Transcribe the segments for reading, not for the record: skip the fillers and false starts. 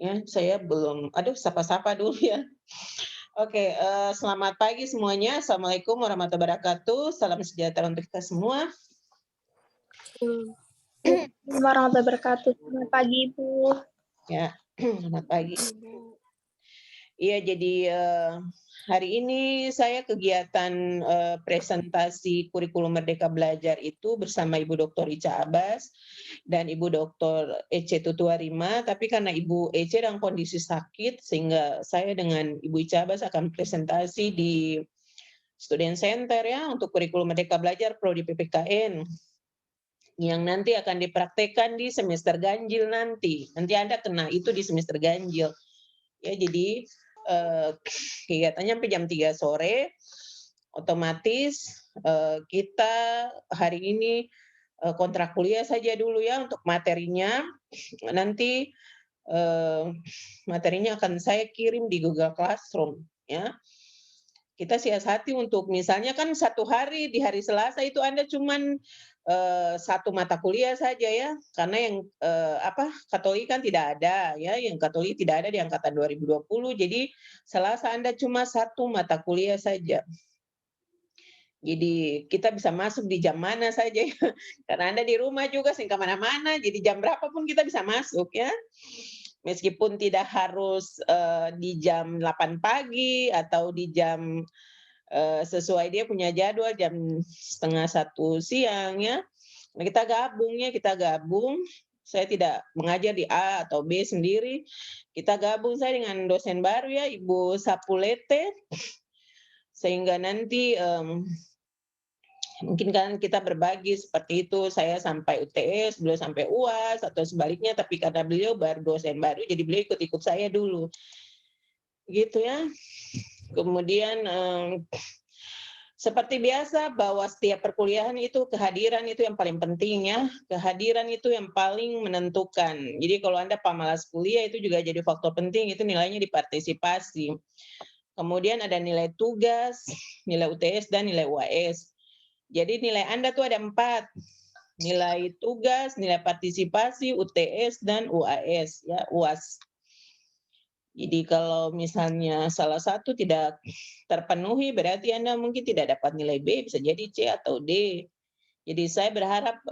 Ya, saya belum aduh sapa-sapa dulu ya. Oke, selamat pagi semuanya. Assalamualaikum warahmatullahi wabarakatuh. Salam sejahtera untuk kita semua. Waalaikumsalam warahmatullahi wabarakatuh. Selamat pagi, Ibu. Ya, selamat pagi. Iya, jadi, hari ini saya kegiatan, presentasi kurikulum Merdeka Belajar itu bersama Ibu Doktor Ica Abbas dan Ibu Doktor Ece Tutuarima, tapi karena Ibu Ece dalam kondisi sakit, sehingga saya dengan Ibu Ica Abbas akan presentasi di Student Center ya, untuk kurikulum Merdeka Belajar prodi PPKN, yang nanti akan dipraktekkan di semester ganjil nanti. Nanti Anda kena itu di semester ganjil. Ya, jadi, kegiatannya sampai jam 3 sore, otomatis, kita hari ini, kontrak kuliah saja dulu ya untuk materinya, nanti, eee, materinya akan saya kirim di Google Classroom ya. Kita siasati untuk misalnya kan satu hari, di hari Selasa itu Anda cuman, 1 mata kuliah saja ya, karena yang, Katolik kan tidak ada ya, yang Katolik tidak ada di angkatan 2020, jadi Selasa Anda cuma satu mata kuliah saja. Jadi kita bisa masuk di jam mana saja ya, karena Anda di rumah juga sehingga mana-mana, jadi jam berapa pun kita bisa masuk ya. Meskipun tidak harus, di jam 8 pagi atau di jam sesuai dia punya jadwal jam 12:30 siang ya. Nah, kita gabung, saya tidak mengajar di A atau B sendiri, kita gabung saya dengan dosen baru ya, Ibu Sapulete, sehingga nanti, mungkin kan kita berbagi seperti itu, saya sampai UTS, beliau sampai UAS atau sebaliknya, tapi karena beliau baru dosen baru, jadi beliau ikut-ikut saya dulu, gitu ya. Kemudian, seperti biasa bahwa setiap perkuliahan itu kehadiran itu yang paling penting ya, kehadiran itu yang paling menentukan. Jadi kalau Anda pamalas kuliah itu juga jadi faktor penting, itu nilainya di partisipasi. Kemudian ada nilai tugas, nilai UTS, dan nilai UAS. Jadi nilai Anda tuh ada 4, nilai tugas, nilai partisipasi, UTS, dan UAS ya, UAS. Jadi kalau misalnya salah satu tidak terpenuhi, berarti Anda mungkin tidak dapat nilai B, bisa jadi C atau D. Jadi saya berharap,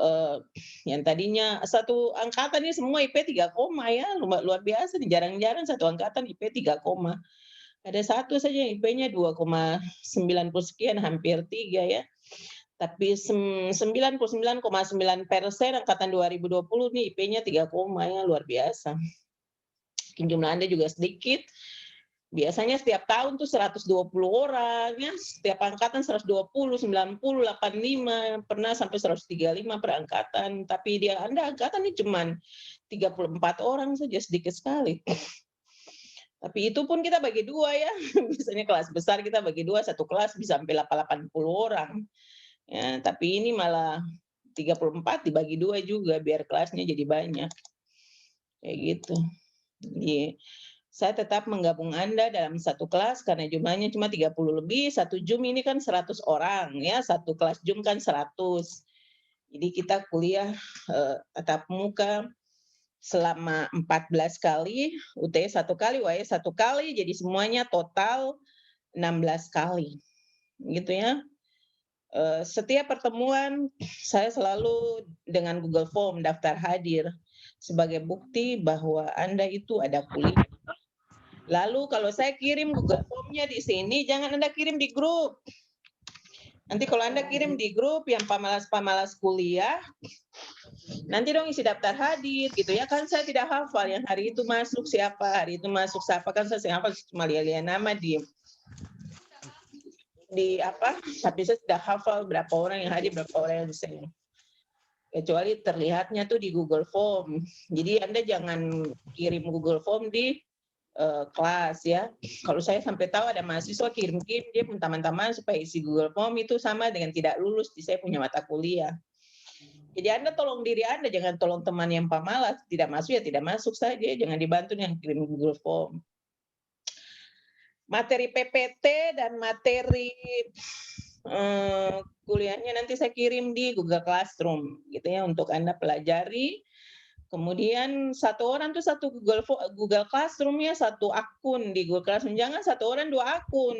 yang tadinya satu angkatan ini semua IP 3 koma ya, luar biasa nih, jarang-jarang satu angkatan IP 3 koma. Ada satu saja yang IP-nya 2,90 sekian, hampir 3 ya. Tapi 99,9% angkatan 2020 nih IP-nya 3 koma ya, luar biasa. Jumlah Anda juga sedikit. Biasanya setiap tahun tuh 120 orang ya, setiap angkatan 120, 90, 85, pernah sampai 135 per angkatan. Tapi dia Anda angkatan ini cuman 34 orang saja, sedikit sekali. Tapi itu pun kita bagi 2 ya, biasanya kelas besar kita bagi 2, satu kelas bisa sampai 80 orang. Ya, tapi ini malah 34 dibagi 2 juga biar kelasnya jadi banyak, kayak gitu. Jadi, saya tetap menggabung Anda dalam satu kelas karena jumlahnya cuma 30 lebih, satu jum ini kan 100 orang ya, satu kelas jum kan 100. Jadi kita kuliah, tatap muka selama 14 kali, UTS 1 kali, UAS 1 kali, jadi semuanya total 16 kali, gitu ya. Setiap pertemuan saya selalu dengan Google Form daftar hadir, sebagai bukti bahwa Anda itu ada kuliah. Lalu kalau saya kirim Google Form-nya di sini, jangan Anda kirim di grup. Nanti kalau Anda kirim di grup yang pamalas-pamalas kuliah, nanti dong isi daftar hadir gitu ya, kan saya tidak hafal yang hari itu masuk siapa, hari itu masuk siapa, kan saya hafal cuma lihat-lihat nama tapi saya tidak hafal berapa orang yang hadir, berapa orang yang saya. Kecuali terlihatnya tuh di Google Form. Jadi Anda jangan kirim Google Form di kelas ya. Kalau saya sampai tahu ada mahasiswa kirim-kirim dia mentah-mentah supaya isi Google Form, itu sama dengan tidak lulus di saya punya mata kuliah. Jadi Anda tolong diri Anda, jangan tolong teman yang pamalas, tidak masuk ya tidak masuk saja, jangan dibantu yang kirim Google Form. Materi PPT dan materi kuliahnya nanti saya kirim di Google Classroom gitu ya untuk Anda pelajari. Kemudian satu orang tuh satu Google Classroom ya, satu akun di Google Classroom, jangan satu orang 2 akun.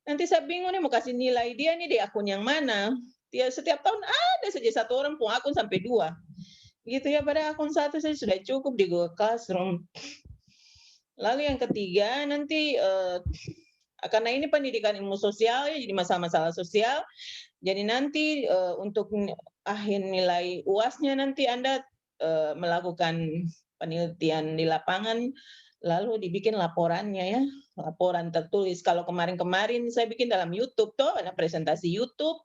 Nanti saya bingung nih mau kasih nilai dia nih di akun yang mana. Ya setiap tahun ada saja satu orang punya akun sampai 2. Gitu ya, pada akun satu saja sudah cukup di Google Classroom. Lalu yang ketiga nanti, karena ini pendidikan ilmu sosial ya, jadi masalah-masalah sosial, jadi nanti, untuk akhir nilai UAS-nya nanti Anda, melakukan penelitian di lapangan, lalu dibikin laporannya ya, laporan tertulis. Kalau kemarin-kemarin saya bikin dalam YouTube tuh, ada presentasi YouTube.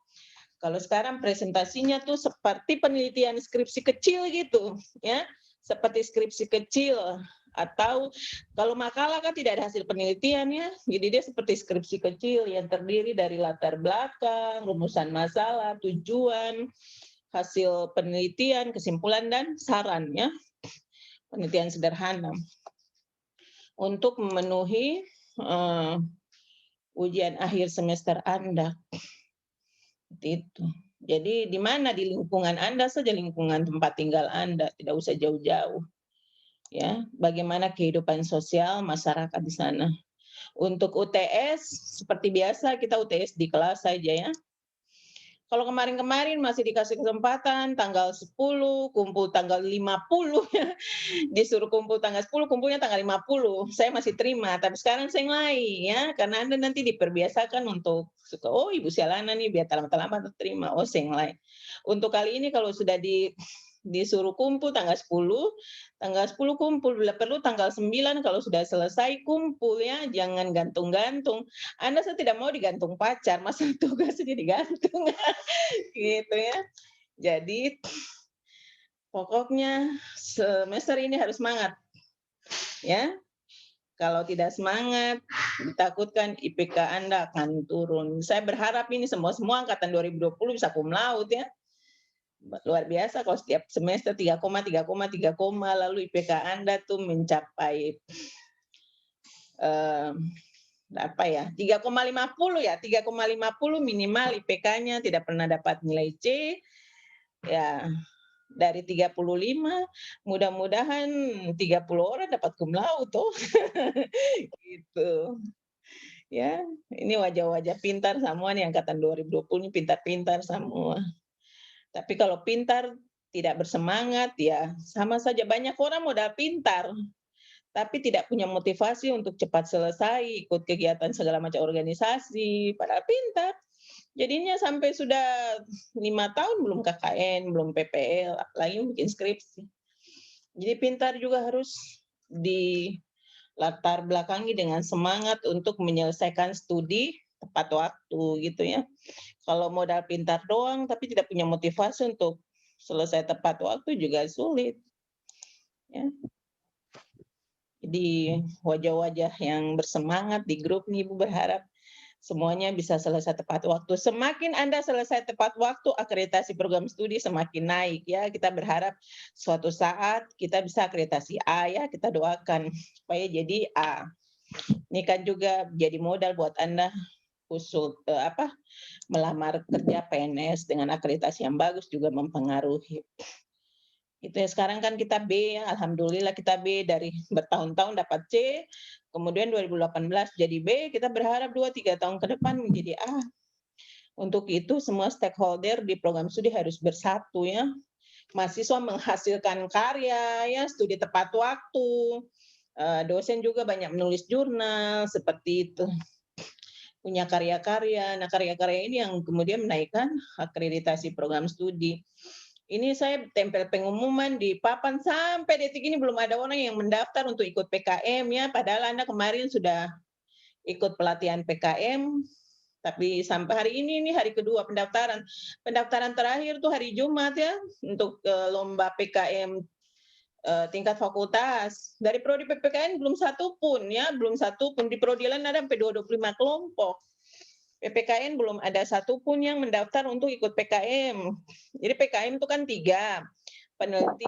Kalau sekarang presentasinya tuh seperti penelitian skripsi kecil gitu, ya. Seperti skripsi kecil, atau kalau makalah kan tidak ada hasil penelitian ya, jadi dia seperti skripsi kecil yang terdiri dari latar belakang, rumusan masalah, tujuan, hasil penelitian, kesimpulan, dan saran ya. Penelitian sederhana. Untuk memenuhi ujian akhir semester Anda. Seperti itu. Jadi di mana di lingkungan Anda saja, lingkungan tempat tinggal Anda, tidak usah jauh-jauh. Ya, bagaimana kehidupan sosial masyarakat di sana. Untuk UTS seperti biasa kita UTS di kelas saja ya. Kalau kemarin-kemarin masih dikasih kesempatan tanggal 10, kumpul tanggal 50 ya. Disuruh kumpul tanggal 10, kumpulnya tanggal 50. Saya masih terima, tapi sekarang saya mulai ya, karena Anda nanti diperbiasakan untuk suka, oh ibu sialanan nih biar terlambat-terlambat terima, oh saya mulai. Untuk kali ini kalau sudah disuruh kumpul tanggal 10 kumpul, bila perlu tanggal 9 kalau sudah selesai kumpul ya, jangan gantung-gantung. Anda saya tidak mau digantung pacar, masa tugasnya digantung. Gitu ya. Jadi pokoknya semester ini harus semangat. Ya. Kalau tidak semangat, ditakutkan IPK Anda akan turun. Saya berharap ini semua angkatan 2020 bisa cum laude ya. Luar biasa kalau setiap semester 3, lalu IPK Anda tuh mencapai apa ya, 3,50 ya, 3,50 minimal IPK-nya, tidak pernah dapat nilai C. Ya, dari 35 mudah-mudahan 30 orang dapat cum laude toh. Gitu. Ya, ini wajah-wajah pintar semua nih angkatan 2020 ini pintar-pintar semua. Tapi kalau pintar tidak bersemangat ya sama saja, banyak orang modal pintar tapi tidak punya motivasi untuk cepat selesai, ikut kegiatan segala macam organisasi, padahal pintar. Jadinya sampai sudah 5 tahun belum KKN, belum PPL, apalagi bikin skripsi. Jadi pintar juga harus dilatar belakangi dengan semangat untuk menyelesaikan studi tepat waktu gitu ya. Kalau modal pintar doang tapi tidak punya motivasi untuk selesai tepat waktu juga sulit. Ya. Jadi wajah-wajah yang bersemangat di grup nih Ibu berharap semuanya bisa selesai tepat waktu. Semakin Anda selesai tepat waktu, akreditasi program studi semakin naik ya. Kita berharap suatu saat kita bisa akreditasi A ya, kita doakan supaya jadi A. Ini kan juga jadi modal buat Anda usul melamar kerja PNS dengan akreditasi yang bagus juga mempengaruhi. Itu ya, sekarang kan kita B ya, alhamdulillah kita B dari bertahun-tahun dapat C, kemudian 2018 jadi B, kita berharap 2-3 tahun ke depan menjadi A. Untuk itu semua stakeholder di program studi harus bersatu ya. Mahasiswa menghasilkan karya ya, studi tepat waktu. Dosen juga banyak menulis jurnal seperti itu. Punya karya-karya. Nah, karya-karya ini yang kemudian menaikkan akreditasi program studi. Ini saya tempel pengumuman di papan sampai detik ini belum ada orang yang mendaftar untuk ikut PKM ya, padahal Anda kemarin sudah ikut pelatihan PKM, tapi sampai hari ini hari kedua pendaftaran. Pendaftaran terakhir tuh hari Jumat ya untuk lomba PKM tingkat fakultas. Dari prodi PPKN belum satu pun ya, belum satu pun. Di prodi lain ada sampai 25 kelompok. PPKN belum ada satupun yang mendaftar untuk ikut PKM. Jadi PKM itu kan 3, peneliti,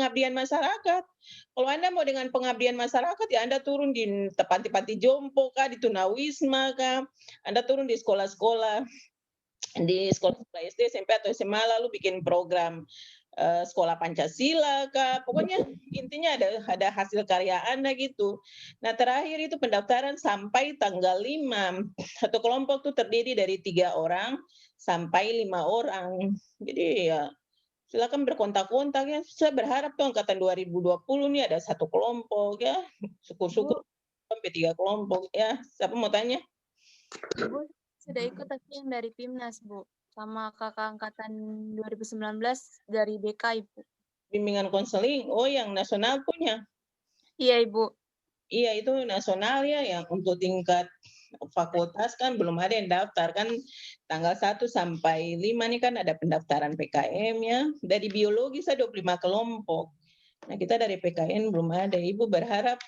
pengabdian masyarakat. Kalau Anda mau dengan pengabdian masyarakat, ya Anda turun di panti-panti jompo kah, di tunawisma kah, Anda turun di sekolah-sekolah, di sekolah SD, SMP atau SMA, lalu bikin program sekolah Pancasila kah, pokoknya intinya ada hasil karya Anda gitu. Nah, terakhir itu pendaftaran sampai tanggal 5. Satu kelompok tuh terdiri dari 3 orang sampai 5 orang. Jadi ya silakan berkontak-kontak ya. Saya berharap tuh angkatan 2020 nih ada satu kelompok ya. Syukur-syukur Bu, sampai 3 kelompok ya. Siapa mau tanya? Bu sudah ikut tapi yang dari PIMNAS, Bu. Sama kakak angkatan 2019 dari BK, Ibu. Bimbingan konseling. Oh, yang nasional punya. Iya, Ibu. Iya, itu nasional ya, yang untuk tingkat fakultas kan belum ada yang daftar kan, tanggal 1 sampai 5 nih kan ada pendaftaran PKM ya. Dari biologi saya 25 kelompok. Nah, kita dari PKN belum ada. Ibu berharap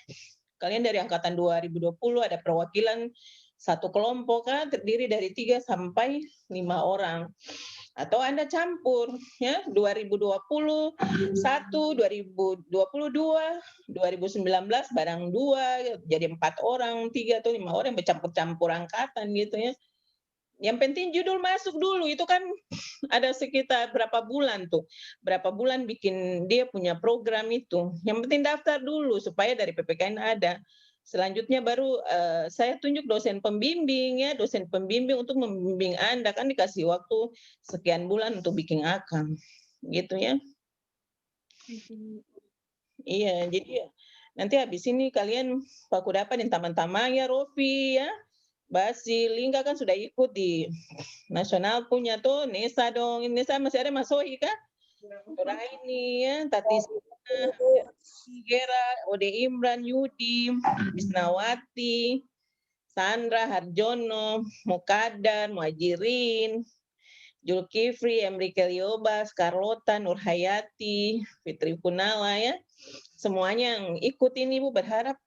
kalian dari angkatan 2020 ada perwakilan satu kelompok kan terdiri dari 3 sampai 5 orang. Atau Anda campur ya 2021, 2022, 2019 barang 2 jadi 4 orang, 3 atau 5 orang bercampur-campur angkatan gitu ya. Yang penting judul masuk dulu, itu kan ada sekitar berapa bulan tuh. Berapa bulan bikin dia punya program itu. Yang penting daftar dulu supaya dari PPKN ada. Selanjutnya baru saya tunjuk dosen pembimbing ya, dosen pembimbing untuk membimbing Anda kan dikasih waktu sekian bulan untuk bikin akam. Gitu ya. Iya, jadi ya nanti habis ini kalian baku dapat yang taman-taman ya Rofi ya. Basi, Lingga kan sudah ikut di nasional punya tuh, Nesa dong. Nesa masih ada Mas Sohi kan? Raini ya, Tati Gera, Ode Imran, Yudi, Bisnawati, Sandra, Harjono, Mukadar, Muajirin, Julkifli, Emrike Liobas, Carlota, Nurhayati, Fitri Punala ya. Semuanya yang ikut ini Ibu berharap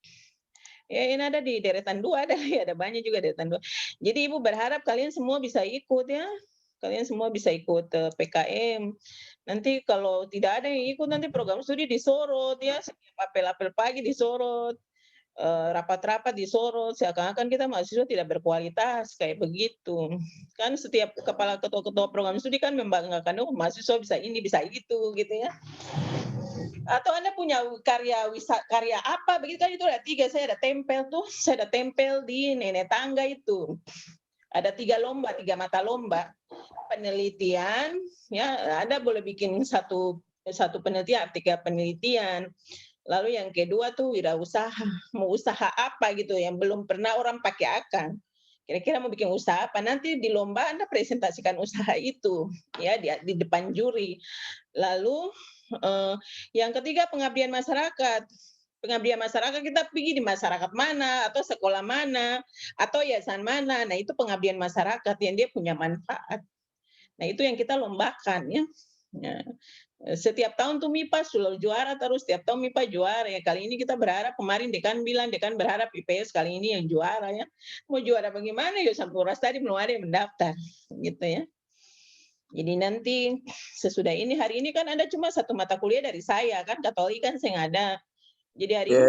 ya ini ada di deretan 2 ada ya, ada banyak juga deretan 2. Jadi Ibu berharap kalian semua bisa ikut ya. Kalian semua bisa ikut PKM. Nanti kalau tidak ada yang ikut nanti program studi disorot ya, setiap apel-apel pagi disorot. Rapat-rapat disorot, seakan-akan kita mahasiswa tidak berkualitas kayak begitu. Kan setiap kepala ketua-ketua program studi kan membanggakan, oh mahasiswa bisa ini, bisa itu gitu ya. Atau Anda punya karya apa begitu kan, itu ada 3, saya ada tempel tuh, saya ada tempel di nenek tangga itu. Ada 3 lomba, 3 mata lomba. Penelitian, ya Anda boleh bikin satu penelitian, 3 penelitian. Lalu yang kedua tuh wirausaha, mau usaha apa gitu yang belum pernah orang pakai akang. Kira-kira mau bikin usaha apa? Nanti di lomba Anda presentasikan usaha itu ya di depan juri. Lalu yang ketiga pengabdian masyarakat. Pengabdian masyarakat kita pergi di masyarakat mana atau sekolah mana atau yayasan mana. Nah, itu pengabdian masyarakat yang dia punya manfaat. Nah, itu yang kita lombakan ya. Nah, setiap tahun tuh MIPA selalu juara terus, setiap tahun MIPA juara ya. Kali ini kita berharap, kemarin dekan bilang, dekan berharap IPS kali ini yang juara ya. Mau juara bagaimana ya, Sampurnas tadi belum ada yang mendaftar gitu ya. Jadi nanti sesudah ini, hari ini kan ada cuma 1 mata kuliah dari saya kan, Katolik kan saya nggak ada. Jadi hari ini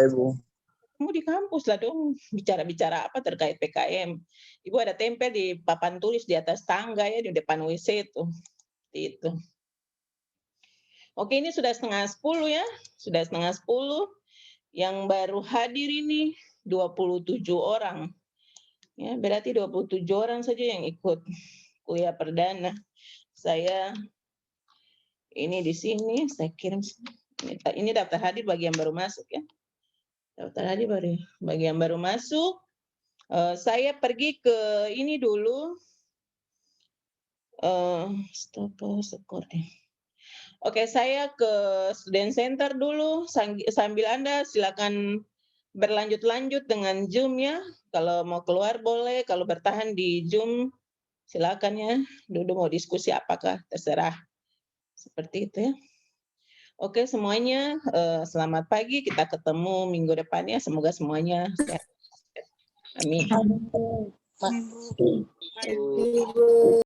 kamu di kampus lah dong, bicara-bicara apa terkait PKM. Ibu ada tempel di papan tulis di atas tangga ya, di depan WC tuh. Itu. Oke, ini sudah 9:30 ya, sudah 9:30. Yang baru hadir ini 27 orang. Ya, berarti 27 orang saja yang ikut kuliah perdana. Saya ini di sini, saya kirim. Ini daftar hadir bagi yang baru masuk ya. Daftar hadir bagi yang baru masuk. Saya pergi ke ini dulu. Oke, saya ke Student Center dulu. Sambil Anda silakan berlanjut-lanjut dengan Zoom ya. Kalau mau keluar boleh, kalau bertahan di Zoom silakan ya. Dulu mau diskusi apakah terserah. Seperti itu ya. Oke semuanya, selamat pagi. Kita ketemu minggu depan ya. Semoga semuanya sehat. Amin.